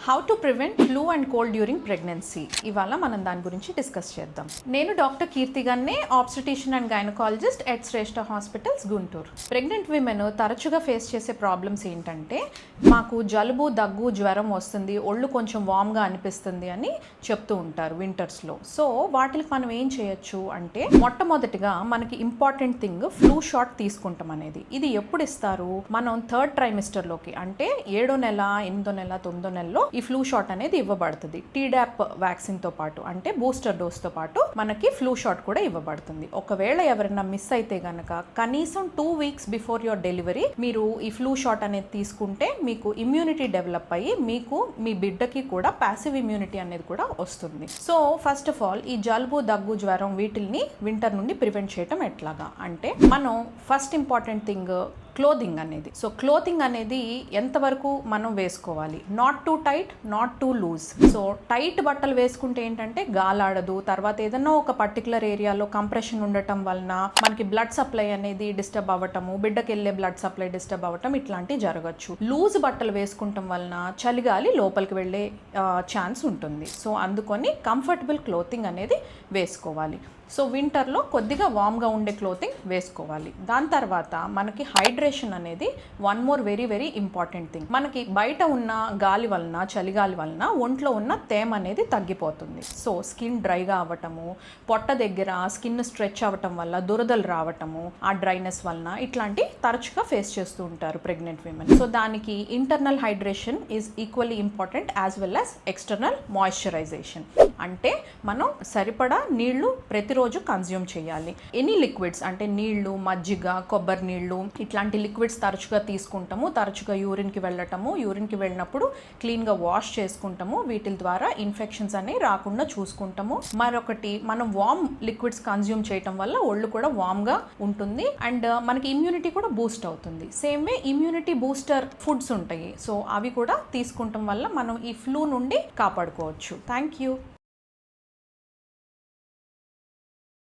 How to prevent flu and cold during pregnancy. ఇవాళ మనం దాని గురించి డిస్కస్ చేద్దాం. నేను doctor Keerthi Ganne, obstetrician and gynaecologist at Shreshta hospitals, Guntur. Pregnant women తరచుగా ఫేస్ చేసే ప్రాబ్లమ్స్ ఏంటంటే, మాకు జలుబు, దగ్గు, జ్వరం వస్తుంది, ఒళ్ళు కొంచెం వామ్గా అనిపిస్తుంది అని చెప్తూ ఉంటారు వింటర్స్లో. సో వాటికి మనం ఏం చేయొచ్చు అంటే, మొట్టమొదటిగా మనకి ఇంపార్టెంట్ థింగ్ ఫ్లూ షాట్ తీసుకుంటాం అనేది. ఇది ఎప్పుడు ఇస్తారు? మనం థర్డ్ ట్రైమిస్టర్లోకి, అంటే 7వ నెల, 8వ నెల, 9వ నెలలో ఈ ఫ్లూ షాట్ అనేది ఇవ్వబడుతుంది. టీడాప్ వ్యాక్సిన్ తో పాటు, అంటే బూస్టర్ డోస్ తో పాటు మనకి ఫ్లూ షాట్ కూడా ఇవ్వబడుతుంది. ఒకవేళ ఎవరైనా మిస్ అయితే గనక కనీసం 2 వీక్స్ బిఫోర్ యువర్ డెలివరీ మీరు ఈ ఫ్లూ షాట్ అనేది తీసుకుంటే మీకు ఇమ్యూనిటీ డెవలప్ అయ్యి మీకు మీ బిడ్డకి కూడా ప్యాసివ్ ఇమ్యూనిటీ అనేది కూడా వస్తుంది. సో ఫస్ట్ ఆఫ్ ఆల్ ఈ జలుబు, దగ్గు, జ్వరం వీటిల్ని వింటర్ నుండి ప్రివెంట్ చేయటం ఎట్లాగా అంటే, మనం ఫస్ట్ ఇంపార్టెంట్ థింగ్ క్లోతింగ్ అనేది. సో క్లోతింగ్ అనేది ఎంతవరకు మనం వేసుకోవాలి? Not too tight, not too loose. So tight బట్టలు వేసుకుంటే ఏంటంటే గాలాడదు, తర్వాత ఏదన్నా ఒక పర్టికులర్ ఏరియాలో కంప్రెషన్ ఉండటం వలన మనకి బ్లడ్ సప్లై అనేది డిస్టర్బ్ అవ్వటము, బిడ్డకి వెళ్ళే బ్లడ్ సప్లై డిస్టర్బ్ అవ్వటం ఇట్లాంటివి జరగచ్చు. లూజ్ బట్టలు వేసుకుంటాం వలన చలిగాలి లోపలికి వెళ్ళే ఛాన్స్ ఉంటుంది. సో అందుకొని కంఫర్టబుల్ క్లోతింగ్ అనేది వేసుకోవాలి. సో వింటర్లో కొద్దిగా వామ్గా ఉండే క్లోతింగ్ వేసుకోవాలి. దాని తర్వాత మనకి హైడ్రేషన్ అనేది one more very very important thing. మనకి బయట ఉన్న గాలి వలన, చలిగాలి వలన ఒంట్లో ఉన్న తేమ అనేది తగ్గిపోతుంది. సో స్కిన్ డ్రైగా అవ్వటము, పొట్ట దగ్గర స్కిన్ స్ట్రెచ్ అవ్వటం వల్ల దురదలు రావటము, ఆ డ్రైనెస్ వలన ఇట్లాంటి తరచుగా ఫేస్ చేస్తూ ఉంటారు ప్రెగ్నెంట్ విమెన్. సో దానికి internal hydration is equally important as well as external moisturisation. అంటే మనం సరిపడా నీళ్లు ప్రతిరోజు కన్జ్యూమ్ చేయాలి. ఎనీ లిక్విడ్స్ అంటే నీళ్లు, మజ్జిగ, కొబ్బరి నీళ్లు ఇట్లాంటి లిక్విడ్స్ తరచుగా తీసుకుంటాము. తరచుగా యూరిన్కి వెళ్ళటము, యూరిన్కి వెళ్ళినప్పుడు క్లీన్గా వాష్ చేసుకుంటాము. వీటి ద్వారా ఇన్ఫెక్షన్స్ అనేవి రాకుండా చూసుకుంటాము. మరొకటి, మనం వామ్ లిక్విడ్స్ కన్జ్యూమ్ చేయటం వల్ల ఒళ్ళు కూడా వామ్గా ఉంటుంది అండ్ మనకి ఇమ్యూనిటీ కూడా బూస్ట్ అవుతుంది. Same way immunity booster foods ఉంటాయి. సో అవి కూడా తీసుకుంటాం వల్ల మనం ఈ ఫ్లూ నుండి కాపాడుకోవచ్చు. Thank you.